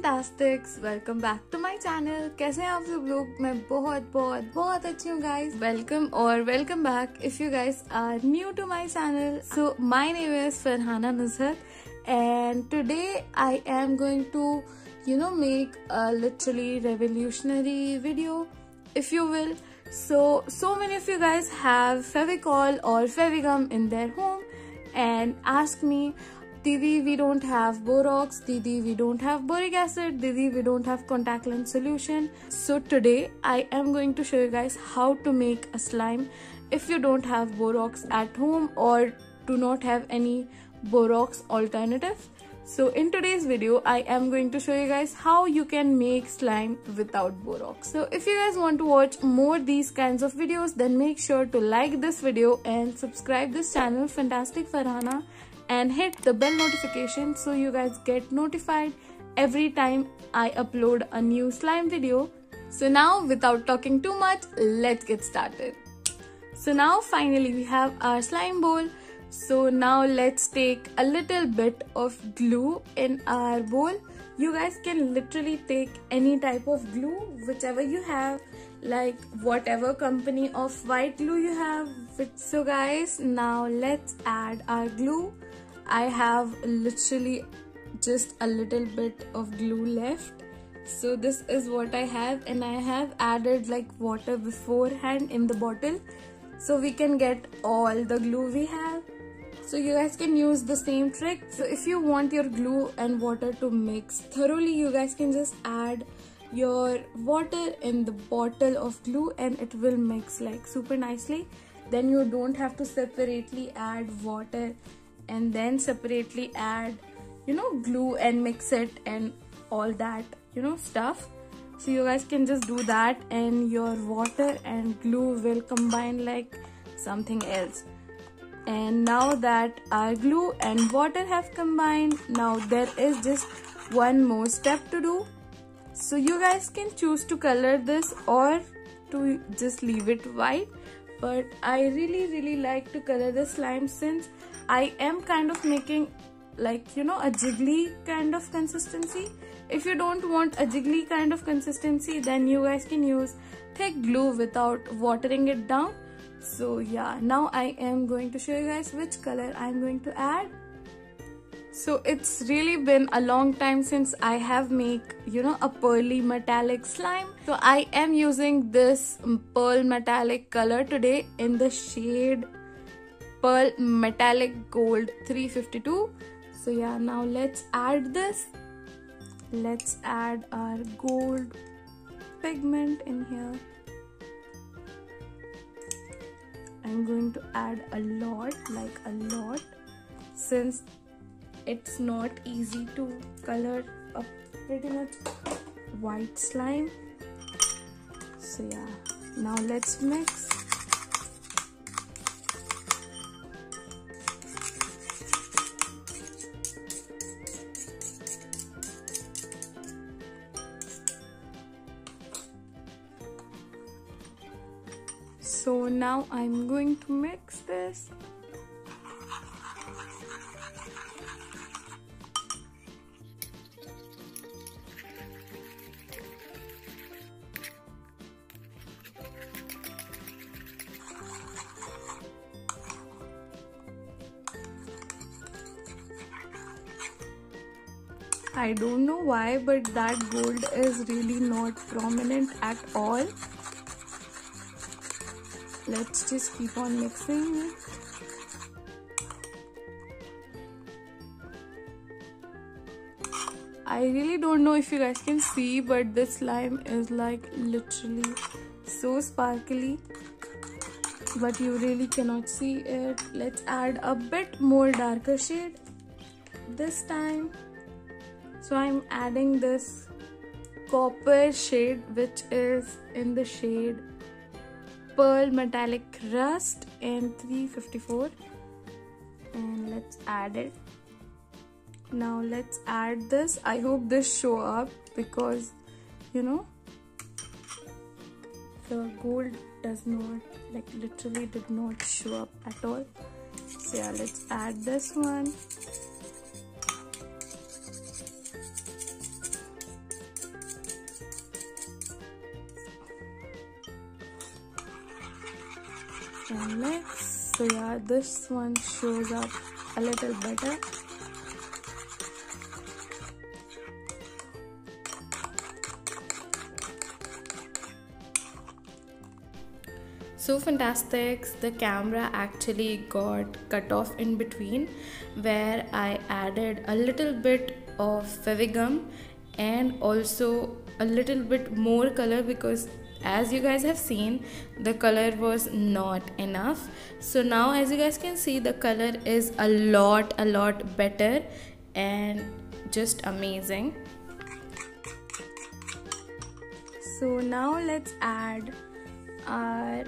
फैंटास्टिक्स, welcome back to my channel. कैसे हैं आप सब लोग? मैं बहुत बहुत बहुत अच्छी हूँ गाइस। वेलकम और welcome back if you guys are new to my channel. So my name is Farhana Nusrat and today I am going to make a literally revolutionary video, if you will. So many of you guys have Fevicol or Fevigum in their home and ask me, Didi, we don't have Borax. Didi, we don't have boric acid. Didi, we don't have contact lens solution. So today I am going to show you guys how to make a slime if you don't have Borax at home or do not have any Borax alternative. So in today's video I am going to show you guys how you can make slime without Borax. So if you guys want to watch more these kinds of videos, then make sure to like this video and subscribe this channel Fantastic Farhana and hit the bell notification so you guys get notified every time I upload a new slime video. So now without talking too much, let's get started. So now finally we have our slime bowl. So now let's take a little bit of glue in our bowl. You guys can literally take any type of glue, whichever you have, like whatever company of white glue you have. So guys, now let's add our glue. I have literally just a little bit of glue left. So this is what I have, and I have added like water beforehand in the bottle so we can get all the glue we have. So you guys can use the same trick. So if you want your glue and water to mix thoroughly, you guys can just add your water in the bottle of glue and it will mix like super nicely. Then you don't have to separately add water and then separately add glue and mix it and all that stuff. So you guys can just do that and your water and glue will combine like something else. And now that our glue and water have combined, now there is just one more step to do. So you guys can choose to color this or to just leave it white, but I really like to color the slime since I am kind of making like a jiggly kind of consistency. If you don't want a jiggly kind of consistency, then you guys can use thick glue without watering it down. So yeah, now I am going to show you guys which color I'm going to add. So it's really been a long time since I have made a pearly metallic slime. So I am using this pearl metallic color today in the shade Pearl Metallic Gold 352. So yeah, now let's add this. Let's add our gold pigment in here. I'm going to add a lot, since it's not easy to color a pretty much white slime. So yeah, now let's mix. So now I'm going to mix this. I don't know why, but that gold is really not prominent at all. Let's just keep on mixing. I really don't know if you guys can see, but this slime is like literally so sparkly, but you really cannot see it. Let's add a bit more darker shade this time. So I'm adding this copper shade, which is in the shade Pearl Metallic Rust in 354, and let's add it. Now let's add this. I hope this show up because the gold does not literally did not show up at all. So yeah, let's add this one. and mix. So yeah, this one shows up a little better. So fantastic, the camera actually got cut off in between where I added a little bit of Fevigum and also a little bit more color, because as you guys have seen, the color was not enough. So now as you guys can see, the color is a lot better and just amazing. So now let's add our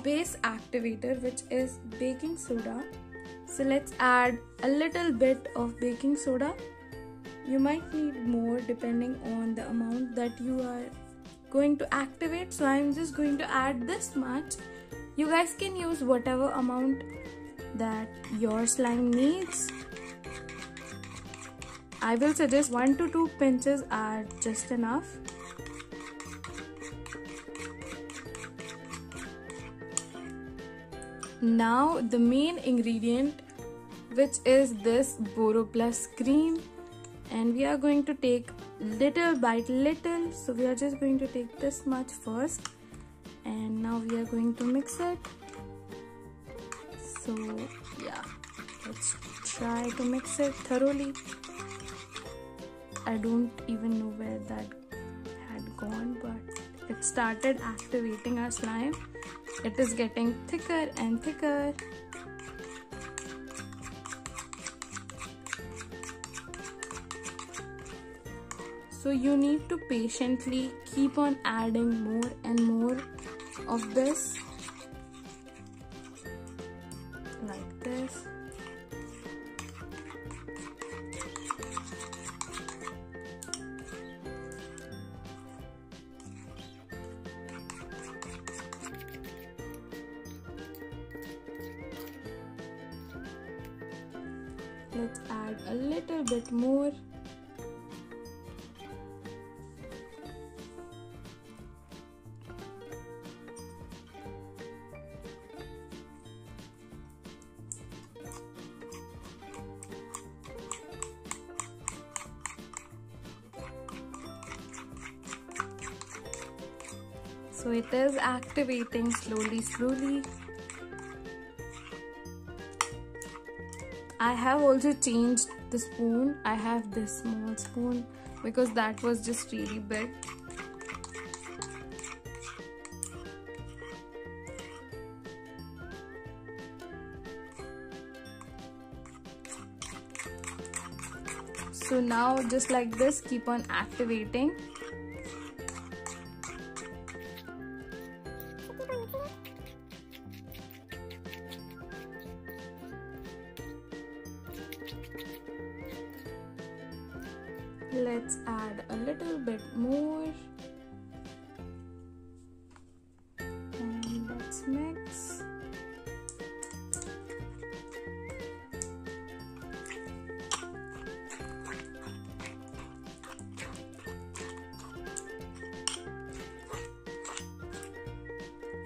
base activator, which is baking soda. So let's add a little bit of baking soda. You might need more depending on the amount that you are going to activate. So I'm just going to add this much. You guys can use whatever amount that your slime needs. I will suggest 1 to 2 pinches are just enough. Now the main ingredient, which is this BoroPlus cream, and we are going to take little by little. So we are just going to take this much first, and now we are going to mix it. So yeah, let's try to mix it thoroughly. I don't even know where that had gone, but it started activating our slime. It is getting thicker and thicker. So you need to patiently keep on adding more and more of this, like this. Let's add a little bit more. So it is activating slowly. I have also changed the spoon. I have this small spoon because that was just really big. So now just like this, keep on activating. Let's add a little bit more and let's mix.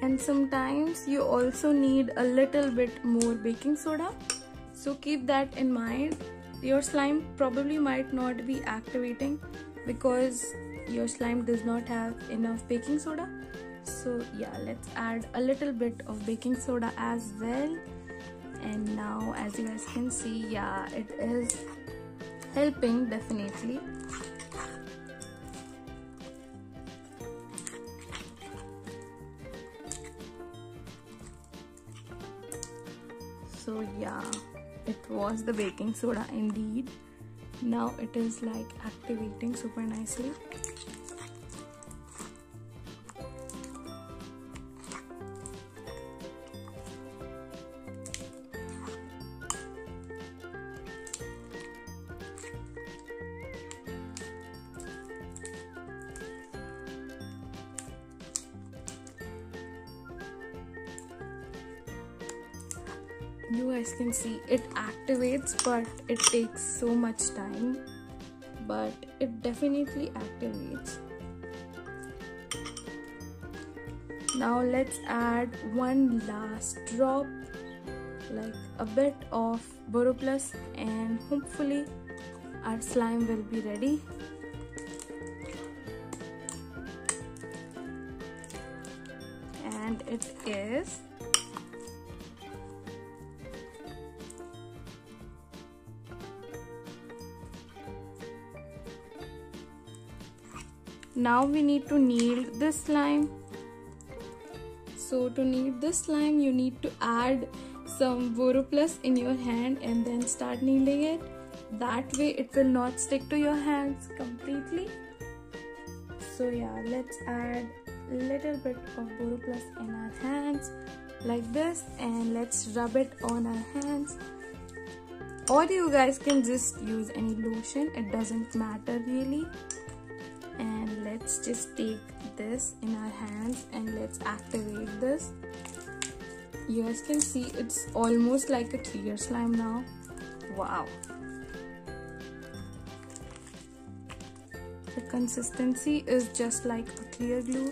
And sometimes you also need a little bit more baking soda, so keep that in mind. Your slime probably might not be activating because your slime does not have enough baking soda. So yeah, let's add a little bit of baking soda as well. And now as you guys can see, yeah, it is helping definitely. So yeah, it was the baking soda indeed. Now it is like activating super nicely. You guys can see it activates, but it takes so much time, but it definitely activates. Now let's add one last drop, like a bit of BoroPlus, and hopefully our slime will be ready. And it is. Now we need to knead this slime. So to knead this slime, you need to add some BoroPlus in your hand and then start kneading it. That way it will not stick to your hands completely. So yeah, let's add a little bit of BoroPlus in our hands like this, and let's rub it on our hands. Or you guys can just use any lotion, it doesn't matter really. And let's just take this in our hands and let's activate this. You guys can see it's almost like a clear slime now. Wow. The consistency is just like a clear glue.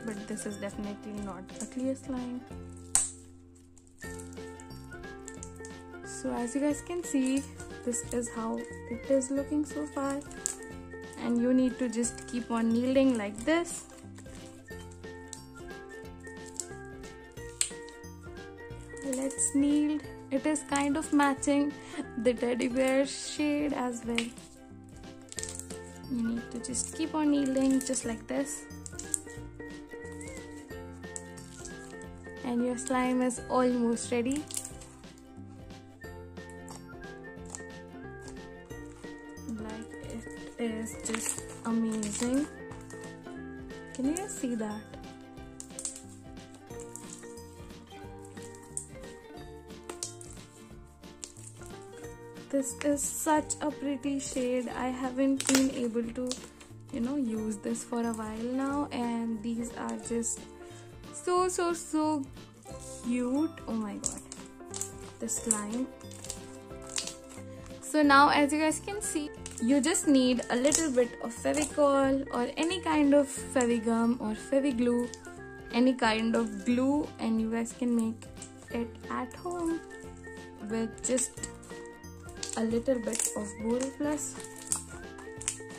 But this is definitely not a clear slime. So as you guys can see, this is how it is looking so far, and you need to just keep on kneading like this. Let's knead. It is kind of matching the teddy bear shade as well. You need to just keep on kneading just like this, and your slime is almost ready. Is just amazing. Can you guys see that? This is such a pretty shade. I haven't been able to, use this for a while now, and these are just so cute. Oh my god, the slime. So now as you guys can see, you just need a little bit of Fevicol or any kind of Fevigum or Feviglue, any kind of glue, and you guys can make it at home with just a little bit of BoroPlus.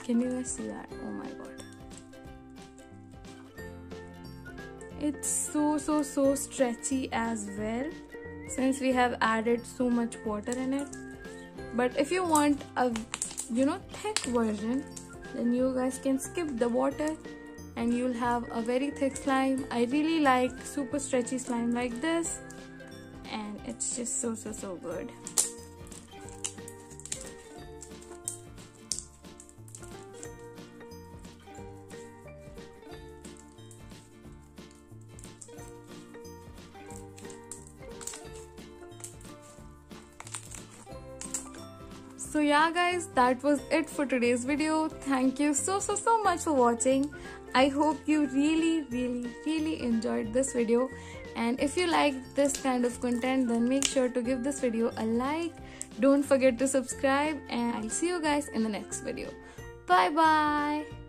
Can you guys see that? Oh my god. It's so stretchy as well, since we have added so much water in it. But if you want a thick version, then you guys can skip the water and you'll have a very thick slime. I really like super stretchy slime like this, and it's just so good. So yeah guys, that was it for today's video. Thank you so much for watching. I hope you really enjoyed this video, and if you like this kind of content, then make sure to give this video a like. Don't forget to subscribe, and I'll see you guys in the next video. Bye bye.